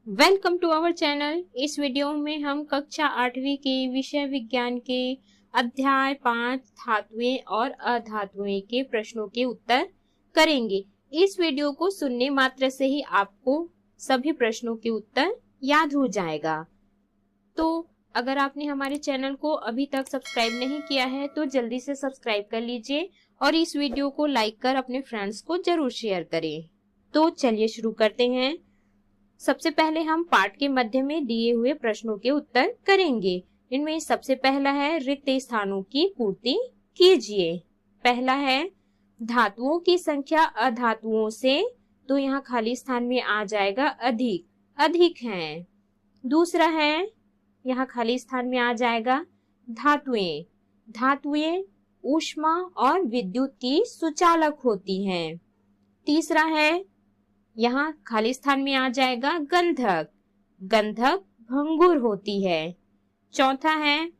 Welcome to our channel. इस video में हम कक्षा 8वीं के विषय विज्ञान के अध्याय 5 धातुएं और अधातुएं के प्रश्नों के उत्तर करेंगे। इस वीडियो को सुनने मात्र से ही आपको सभी प्रश्नों के उत्तर याद हो जाएगा। तो अगर आपने हमारे चैनल को अभी तक सब्सक्राइब नहीं किया है तो जल्दी से सब्सक्राइब कर लीजिए और इस वीडियो को लाइक कर अपने फ्रेंड्स को जरूर शेयर करें। तो चलिए शुरू करते हैं। सबसे पहले हम पाठ के मध्य में दिए हुए प्रश्नों के उत्तर करेंगे। इनमें सबसे पहला है रिक्त स्थानों की पूर्ति कीजिए। पहला है धातुओं की संख्या अधातुओं से, तो यहाँ खाली स्थान में आ जाएगा अधिक, अधिक है। दूसरा है यहाँ खाली स्थान में आ जाएगा धातुएं, धातुएं ऊष्मा और विद्युत की सुचालक होती हैं। तीसरा है यहाँ खाली स्थान में आ जाएगा गंधक, गंधक भंगुर होती है। चौथा है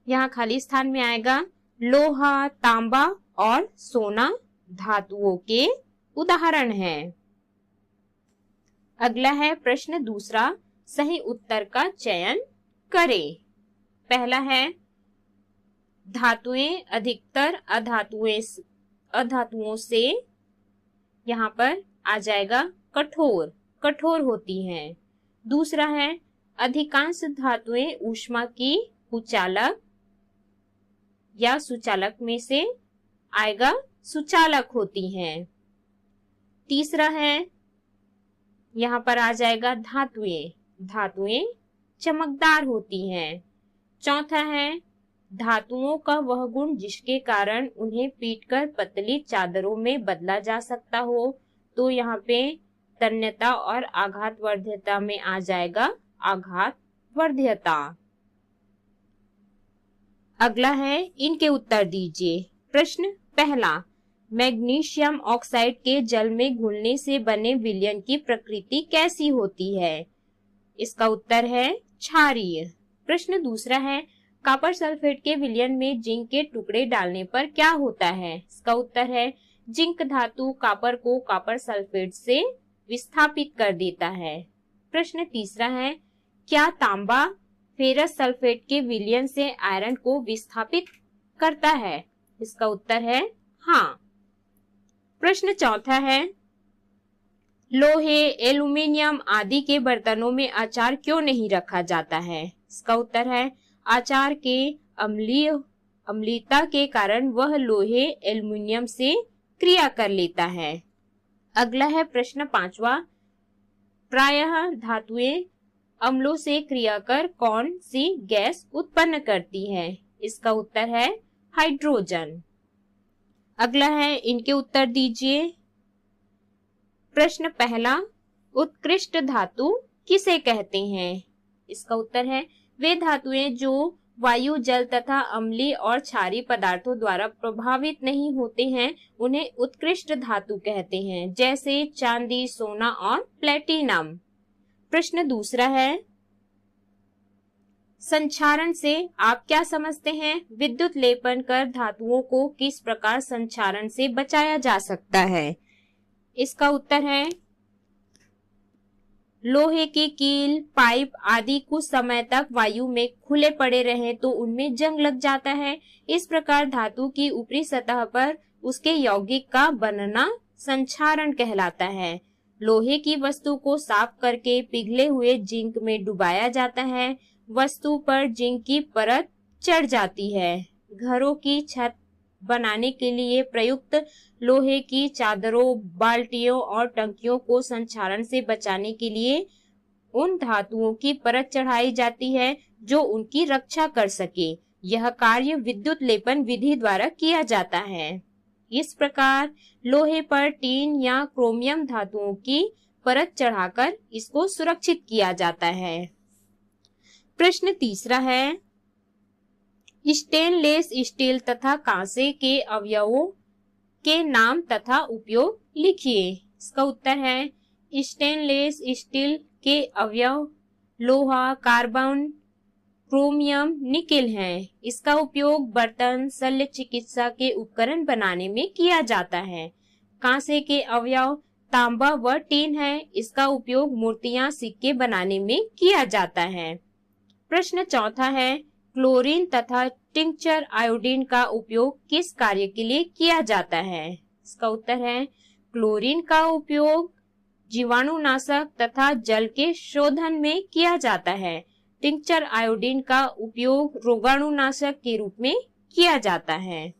यहाँ खाली स्थान में आएगा लोहा, तांबा और सोना धातुओं के उदाहरण हैं। अगला है प्रश्न दूसरा, सही उत्तर का चयन करें। पहला है धातुएं अधिकतर अधातुओं से, यहाँ पर आ जाएगा कठोर, कठोर होती हैं। दूसरा है अधिकांश धातुएं ऊष्मा की कुचालक या सुचालक में से आएगा सुचालक होती हैं। तीसरा है यहाँ पर आ जाएगा धातुएं, धातुएं चमकदार होती हैं। चौथा है धातुओं का वह गुण जिसके कारण उन्हें पीटकर पतली चादरों में बदला जा सकता हो, तो यहाँ पे तन्यता और आघात वर्ध्यता में आ जाएगा आघात वर्ध्यता। अगला है इनके उत्तर दीजिए। प्रश्न पहला, मैग्नीशियम ऑक्साइड के जल में घुलने से बने विलयन की प्रकृति कैसी होती है? इसका उत्तर है क्षारीय। प्रश्न दूसरा है कॉपर सल्फेट के विलयन में जिंक के टुकड़े डालने पर क्या होता है? इसका उत्तर है जिंक धातु कॉपर को कॉपर सल्फेट से विस्थापित कर देता है। प्रश्न तीसरा है क्या तांबा फेरस सल्फेट के विलयन से आयरन को विस्थापित करता है? इसका उत्तर है हाँ। प्रश्न चौथा है लोहे, एल्यूमीनियम आदि के बर्तनों में अचार क्यों नहीं रखा जाता है? इसका उत्तर है अचार के अम्लीयता के कारण वह लोहे एल्यूमीनियम से क्रिया कर लेता है। अगला है प्रश्न पांचवा, प्रायः धातुएं अम्लों से क्रिया कर कौन सी गैस उत्पन्न करती है? इसका उत्तर है हाइड्रोजन। अगला है इनके उत्तर दीजिए। प्रश्न पहला, उत्कृष्ट धातु किसे कहते हैं? इसका उत्तर है वे धातुएं जो वायु, जल तथा अम्लीय और क्षारीय पदार्थों द्वारा प्रभावित नहीं होते हैं, उन्हें उत्कृष्ट धातु कहते हैं, जैसे चांदी, सोना और प्लेटिनम। प्रश्न दूसरा है संक्षारण से आप क्या समझते हैं? विद्युत लेपन कर धातुओं को किस प्रकार संक्षारण से बचाया जा सकता है? इसका उत्तर है लोहे की कील, पाइप आदि कुछ समय तक वायु में खुले पड़े रहे तो उनमें जंग लग जाता है। इस प्रकार धातु की ऊपरी सतह पर उसके यौगिक का बनना संक्षारण कहलाता है। लोहे की वस्तु को साफ करके पिघले हुए जिंक में डुबाया जाता है। वस्तु पर जिंक की परत चढ़ जाती है। घरों की छत बनाने के लिए प्रयुक्त लोहे की चादरों, बाल्टियों और टंकियों को संक्षारण से बचाने के लिए उन धातुओं की परत चढ़ाई जाती है जो उनकी रक्षा कर सके। यह कार्य विद्युत लेपन विधि द्वारा किया जाता है। इस प्रकार लोहे पर टीन या क्रोमियम धातुओं की परत चढ़ाकर इसको सुरक्षित किया जाता है। प्रश्न तीसरा है स्टेनलेस स्टील तथा कांसे के अवयवों के नाम तथा उपयोग लिखिए। इसका उत्तर है स्टेनलेस स्टील के अवयव लोहा, कार्बन, क्रोमियम, निकेल हैं। इसका उपयोग बर्तन, शल्य चिकित्सा के उपकरण बनाने में किया जाता है। कांसे के अवयव तांबा व टीन है। इसका उपयोग मूर्तियां, सिक्के बनाने में किया जाता है। प्रश्न चौथा है, क्लोरीन तथा टिंक्चर आयोडीन का उपयोग किस कार्य के लिए किया जाता है? इसका उत्तर है, क्लोरीन का उपयोग जीवाणुनाशक तथा जल के शोधन में किया जाता है। टिंक्चर आयोडीन का उपयोग रोगाणुनाशक के रूप में किया जाता है।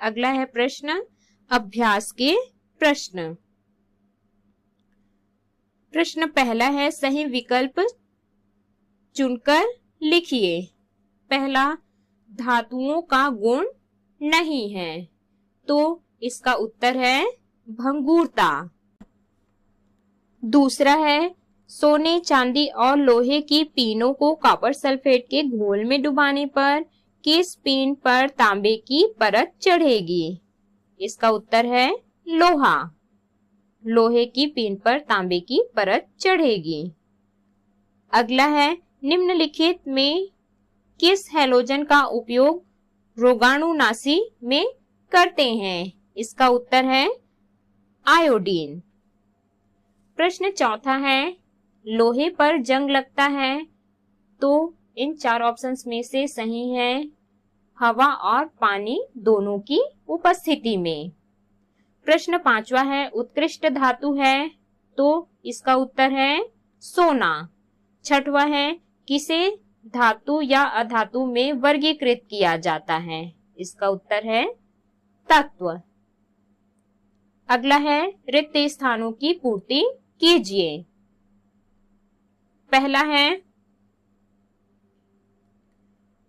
अगला है प्रश्न अभ्यास के प्रश्न। प्रश्न पहला है, सही विकल्प चुनकर लिखिए। पहला, धातुओं का गुण नहीं है, तो इसका उत्तर है भंगुरता। दूसरा है, सोने, चांदी और लोहे की पीनों को कॉपर सल्फेट के घोल में डुबाने पर किस पीन पर तांबे की परत चढ़ेगी? इसका उत्तर है लोहा। लोहे की पीन पर तांबे की परत चढ़ेगी। अगला है, निम्नलिखित में किस हैलोजन का उपयोग रोगाणुनाशी में करते हैं? इसका उत्तर है आयोडीन। प्रश्न चौथा है, लोहे पर जंग लगता है, तो इन चार ऑप्शंस में से सही है हवा और पानी दोनों की उपस्थिति में। प्रश्न पांचवा है, उत्कृष्ट धातु है, तो इसका उत्तर है सोना। छठवा है, किसे धातु या अधातु में वर्गीकृत किया जाता है? इसका उत्तर है तत्व। अगला है, रिक्त स्थानों की पूर्ति कीजिए। पहला है,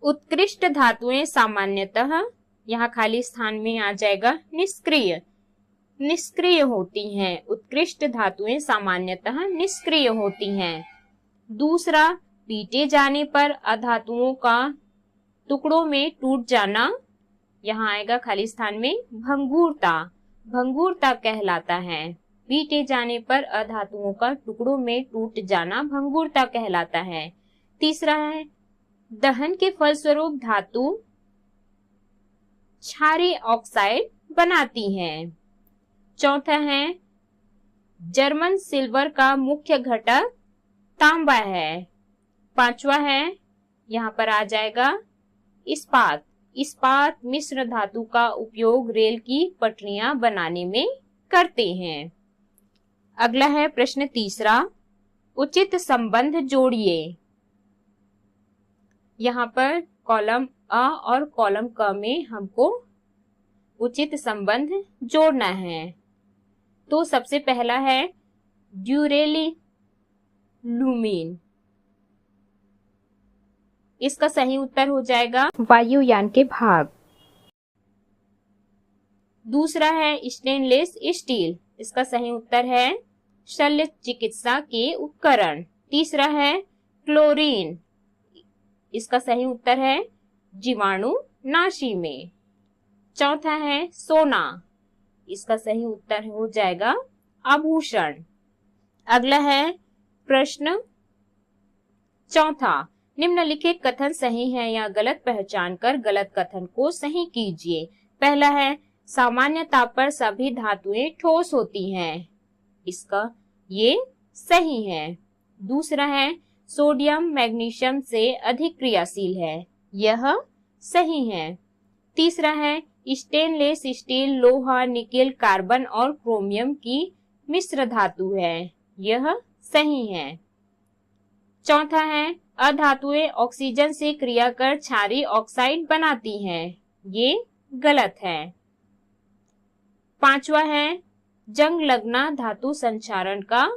उत्कृष्ट धातुएं सामान्यतः, यहाँ खाली स्थान में आ जाएगा निष्क्रिय होती हैं। उत्कृष्ट धातुएं सामान्यतः निष्क्रिय होती हैं। दूसरा, पीटे जाने पर अधातुओं का टुकड़ों में टूट जाना, यहाँ आएगा खाली स्थान में भंगुरता कहलाता है। पीटे जाने पर अधातुओं का टुकड़ों में टूट जाना भंगुरता कहलाता है। तीसरा है, दहन के फलस्वरूप धातु क्षारीय ऑक्साइड बनाती है। चौथा है, जर्मन सिल्वर का मुख्य घटक तांबा है। पांचवा है, यहाँ पर आ जाएगा इस्पात मिश्र धातु का उपयोग रेल की पटरियां बनाने में करते हैं। अगला है प्रश्न तीसरा, उचित संबंध जोड़िए। यहाँ पर कॉलम अ और कॉलम क में हमको उचित संबंध जोड़ना है। तो सबसे पहला है ड्यूरेलिलुमिन। इसका सही उत्तर हो जाएगा वायुयान के भाग। दूसरा है स्टेनलेस स्टील। इसका सही उत्तर है शल्य चिकित्सा के उपकरण। तीसरा है क्लोरीन। इसका सही उत्तर है जीवाणुनाशी में। चौथा है सोना। इसका सही उत्तर हो जाएगा आभूषण। अगला है प्रश्न चौथा, निम्नलिखित कथन सही है या गलत पहचान कर गलत कथन को सही कीजिए। पहला है, सामान्य ताप पर सभी धातुएं ठोस होती हैं। इसका ये सही है। दूसरा है, सोडियम मैग्नीशियम से अधिक क्रियाशील है। यह सही है। तीसरा है, स्टेनलेस स्टील लोहा, निकेल, कार्बन और क्रोमियम की मिश्र धातु है। यह सही है। चौथा है, अधातुएं ऑक्सीजन से क्रिया कर क्षारीय ऑक्साइड बनाती हैं। ये गलत है। पांचवा है, जंग लगना धातु संक्षारण का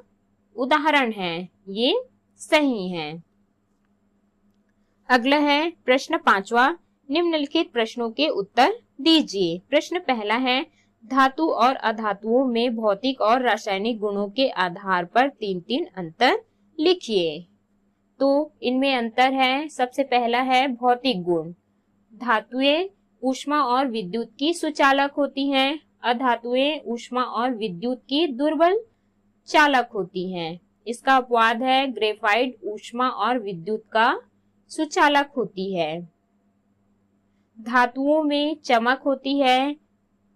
उदाहरण है। ये सही है। अगला है प्रश्न पांचवा, निम्नलिखित प्रश्नों के उत्तर दीजिए। प्रश्न पहला है, धातु और अधातुओं में भौतिक और रासायनिक गुणों के आधार पर 3 अंतर लिखिए। तो इनमें अंतर है। सबसे पहला है भौतिक गुण। धातुएं ऊष्मा और विद्युत की सुचालक होती हैं। अधातुएं ऊष्मा और विद्युत की दुर्बल चालक होती हैं। इसका अपवाद है, ग्रेफाइट ऊष्मा और विद्युत का सुचालक होती है। धातुओं में चमक होती है,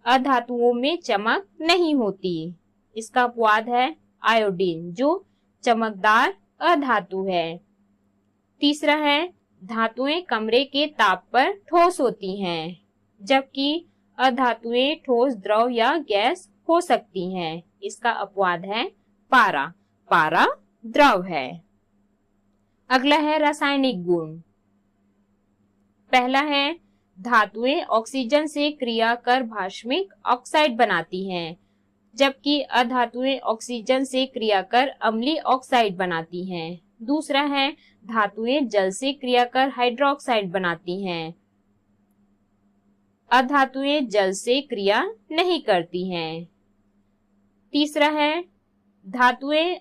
अधातुओं में चमक नहीं होती। इसका अपवाद है आयोडीन जो चमकदार अधातु है। तीसरा है धातुएं कमरे के ताप पर ठोस होती हैं, जबकि अधातुएं ठोस, द्रव या गैस हो सकती हैं। इसका अपवाद है पारा। पारा द्रव है। अगला है रासायनिक गुण। पहला है धातुएं ऑक्सीजन से क्रिया कर भास्मिक ऑक्साइड बनाती हैं, जबकि अधातुएं ऑक्सीजन से क्रिया कर अम्लीय ऑक्साइड बनाती हैं। दूसरा है धातुएं जल से क्रिया कर हाइड्रोक्साइड बनाती हैं। अधातुएं जल से क्रिया नहीं करती हैं। तीसरा है धातुएं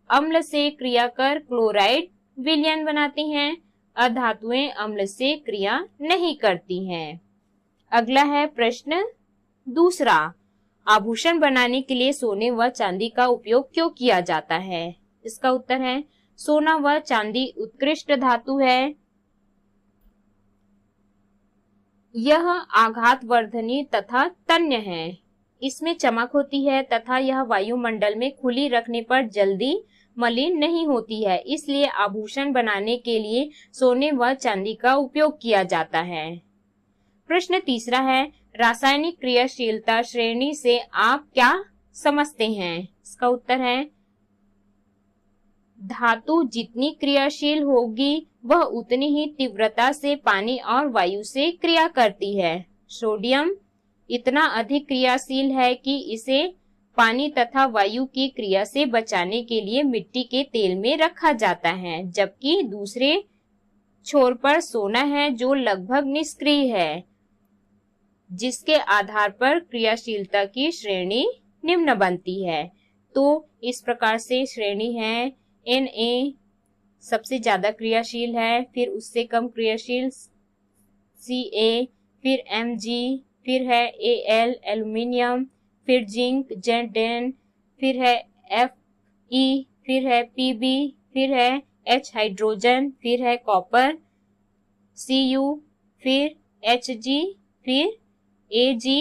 अम्ल से क्रिया कर क्लोराइड विलयन बनाती हैं। अधातुएं अम्ल से क्रिया नहीं करती हैं। अगला है प्रश्न दूसरा, आभूषण बनाने के लिए सोने व चांदी का उपयोग क्यों किया जाता है? इसका उत्तर है सोना व चांदी उत्कृष्ट धातु है। यह आघातवर्धनी तथा तन्य है। इसमें चमक होती है तथा यह वायुमंडल में खुली रखने पर जल्दी मलिन नहीं होती है, इसलिए आभूषण बनाने के लिए सोने व चांदी का उपयोग किया जाता है। प्रश्न तीसरा है रासायनिक क्रियाशीलता श्रेणी से आप क्या समझते हैं? इसका उत्तर है धातु जितनी क्रियाशील होगी वह उतनी ही तीव्रता से पानी और वायु से क्रिया करती है। सोडियम इतना अधिक क्रियाशील है कि इसे पानी तथा वायु की क्रिया से बचाने के लिए मिट्टी के तेल में रखा जाता है, जबकि दूसरे छोर पर सोना है जो लगभग निष्क्रिय है, जिसके आधार पर क्रियाशीलता की श्रेणी निम्न बनती है। तो इस प्रकार से श्रेणी है Na सबसे ज्यादा क्रियाशील है, फिर उससे कम क्रियाशील Ca, फिर Mg, फिर है Al एल्यूमिनियम, फिर जिंक Zn, फिर है Fe, फिर है Pb, फिर है H हाइड्रोजन, फिर है कॉपर Cu, फिर Hg, फिर Ag,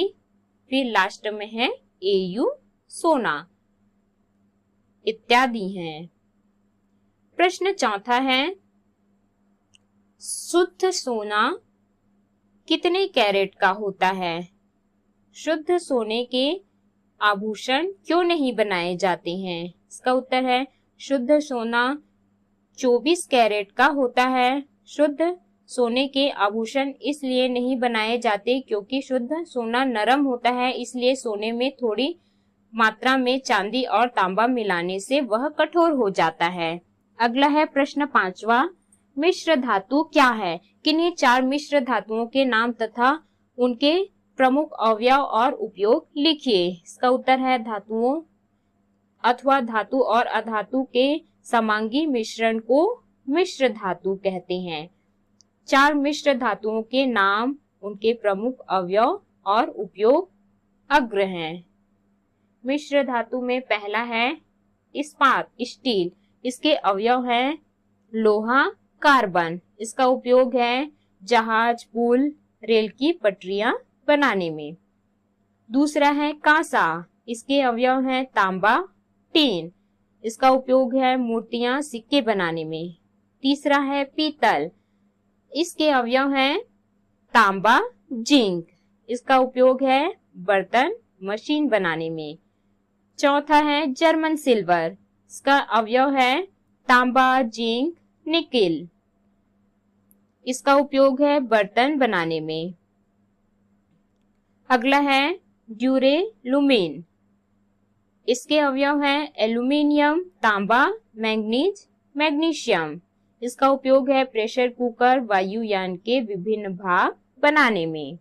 फिर लास्ट में है Au सोना इत्यादि हैं। प्रश्न चौथा है शुद्ध सोना कितने कैरेट का होता है? शुद्ध सोने के आभूषण क्यों नहीं बनाए जाते हैं? इसका उत्तर है शुद्ध सोना 24 कैरेट का होता है। शुद्ध सोने के आभूषण इसलिए नहीं बनाए जाते क्योंकि शुद्ध सोना नरम होता है, इसलिए सोने में थोड़ी मात्रा में चांदी और तांबा मिलाने से वह कठोर हो जाता है। अगला है प्रश्न पांचवा, मिश्र धातु क्या है? किन्हीं 4 मिश्र धातुओं के नाम तथा उनके प्रमुख अवयव और उपयोग लिखिए। इसका उत्तर है धातुओं अथवा धातु और अधातु के समांगी मिश्रण को मिश्र धातु कहते हैं। 4 मिश्र धातुओं के नाम, उनके प्रमुख अवयव और उपयोग अग्र हैं। मिश्र धातु में पहला है इस्पात स्टील। इसके अवयव हैं लोहा, कार्बन। इसका उपयोग है जहाज, पुल, रेल की पटरियां बनाने में। दूसरा है कांसा। इसके अवयव हैं तांबा, टीन। इसका उपयोग है मूर्तियां, सिक्के बनाने में। तीसरा है पीतल। इसके अवयव हैं तांबा, जिंक। इसका उपयोग है बर्तन, मशीन बनाने में। चौथा है जर्मन सिल्वर। इसका अवयव है तांबा, जिंक, निकेल। इसका उपयोग है बर्तन बनाने में। अगला है ड्यूरेलुमिन। इसके अवयव हैं एल्यूमिनियम, तांबा, मैंगनीज, मैग्नीशियम। इसका उपयोग है प्रेशर कुकर, वायुयान के विभिन्न भाग बनाने में।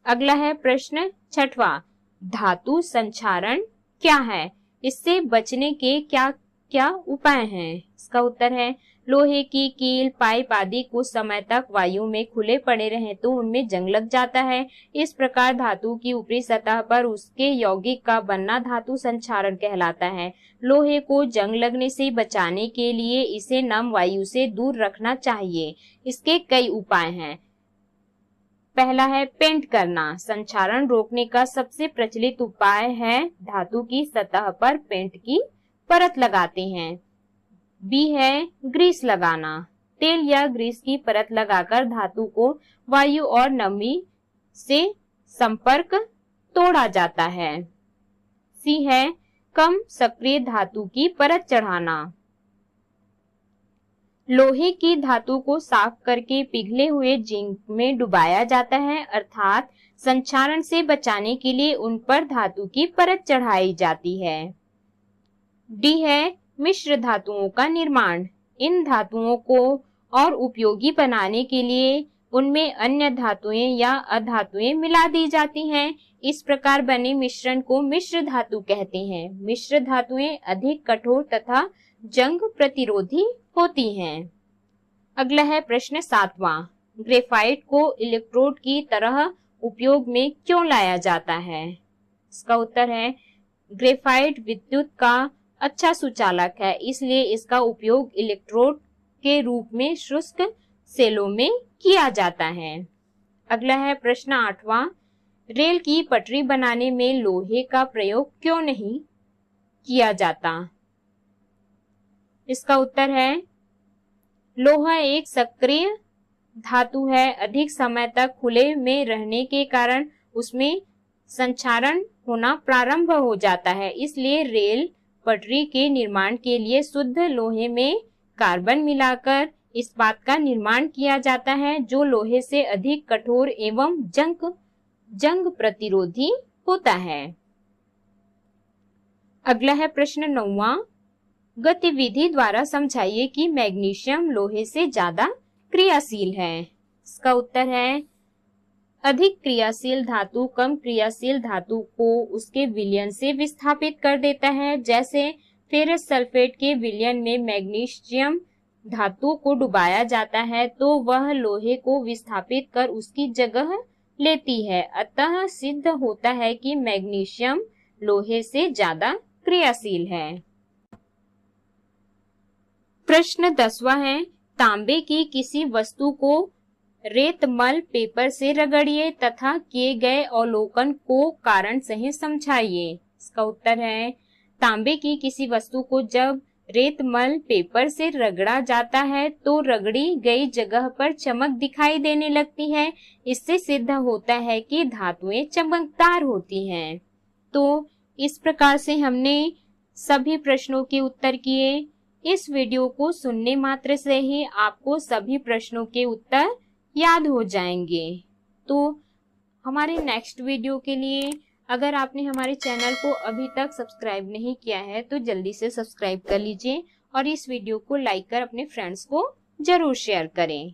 अगला है प्रश्न छठवां, धातु संक्षारण क्या है? इससे बचने के क्या क्या उपाय हैं? इसका उत्तर है लोहे की कील, पाइप आदि कुछ समय तक वायु में खुले पड़े रहे तो उनमें जंग लग जाता है। इस प्रकार धातु की ऊपरी सतह पर उसके यौगिक का बनना धातु संक्षारण कहलाता है। लोहे को जंग लगने से बचाने के लिए इसे नम वायु से दूर रखना चाहिए। इसके कई उपाय हैं। पहला है पेंट करना। संक्षारण रोकने का सबसे प्रचलित उपाय है धातु की सतह पर पेंट की परत लगाते हैं। बी है ग्रीस लगाना। तेल या ग्रीस की परत लगाकर धातु को वायु और नमी से संपर्क तोड़ा जाता है। सी है कम सक्रिय धातु की परत चढ़ाना। लोहे की धातु को साफ करके पिघले हुए जिंक में डुबाया जाता है, अर्थात संक्षारण से बचाने के लिए उन पर धातु की परत चढ़ाई जाती है। डी है मिश्र धातुओं का निर्माण। इन धातुओं को और उपयोगी बनाने के लिए उनमें अन्य धातुएं या अधातुएं मिला दी जाती हैं। इस प्रकार बने मिश्रण को मिश्र धातु कहते हैं। मिश्र धातुएं अधिक कठोर तथा जंग प्रतिरोधी होती हैं। अगला है प्रश्न 7वां। ग्रेफाइट को इलेक्ट्रोड की तरह उपयोग में क्यों लाया जाता है? इसका उत्तर है ग्रेफाइट विद्युत का अच्छा सुचालक है, इसलिए इसका उपयोग इलेक्ट्रोड के रूप में शुष्क सेलों में किया जाता है। अगला है प्रश्न 8वां। रेल की पटरी बनाने में लोहे का प्रयोग क्यों नहीं किया जाता? इसका उत्तर है लोहा एक सक्रिय धातु है। अधिक समय तक खुले में रहने के कारण उसमें संक्षारण होना प्रारंभ हो जाता है, इसलिए रेल पटरी के निर्माण के लिए शुद्ध लोहे में कार्बन मिलाकर इस्पात का निर्माण किया जाता है, जो लोहे से अधिक कठोर एवं जंग प्रतिरोधी होता है। अगला है प्रश्न 9वां। गतिविधि द्वारा समझाइए कि मैग्नीशियम लोहे से ज्यादा क्रियाशील है। इसका उत्तर है अधिक क्रियाशील धातु कम क्रियाशील धातु को उसके विलयन से विस्थापित कर देता है। जैसे फेरस सल्फेट के विलयन में मैग्नीशियम धातु को डुबाया जाता है तो वह लोहे को विस्थापित कर उसकी जगह लेती है। अतः सिद्ध होता है कि मैग्नीशियम लोहे से ज्यादा क्रियाशील है। प्रश्न 10वां है तांबे की किसी वस्तु को रेतमल पेपर से रगड़िए तथा किए गए अवलोकन को कारण सहित समझाइए। इसका उत्तर है तांबे की किसी वस्तु को जब रेतमल पेपर से रगड़ा जाता है तो रगड़ी गई जगह पर चमक दिखाई देने लगती है। इससे सिद्ध होता है कि धातुएं चमकदार होती हैं। तो इस प्रकार से हमने सभी प्रश्नों के उत्तर किए। इस वीडियो को सुनने मात्र से ही आपको सभी प्रश्नों के उत्तर याद हो जाएंगे। तो हमारे नेक्स्ट वीडियो के लिए अगर आपने हमारे चैनल को अभी तक सब्सक्राइब नहीं किया है तो जल्दी से सब्सक्राइब कर लीजिए और इस वीडियो को लाइक कर अपने फ्रेंड्स को जरूर शेयर करें।